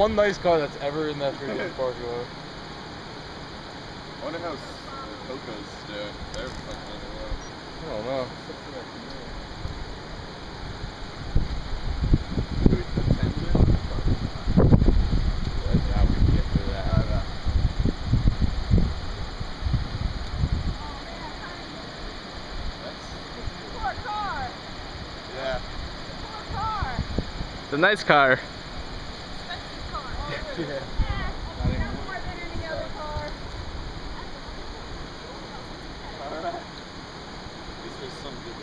one nice car that's ever in that freaking parking lot. I wonder how Coco's doing. They're fucking underwater. I don't know. Do we attend it? Yeah, we can get through that. Poor car. Yeah. Poor car. The nice car. Expensive car. Yeah. More than any other car. Alright. At least there's some good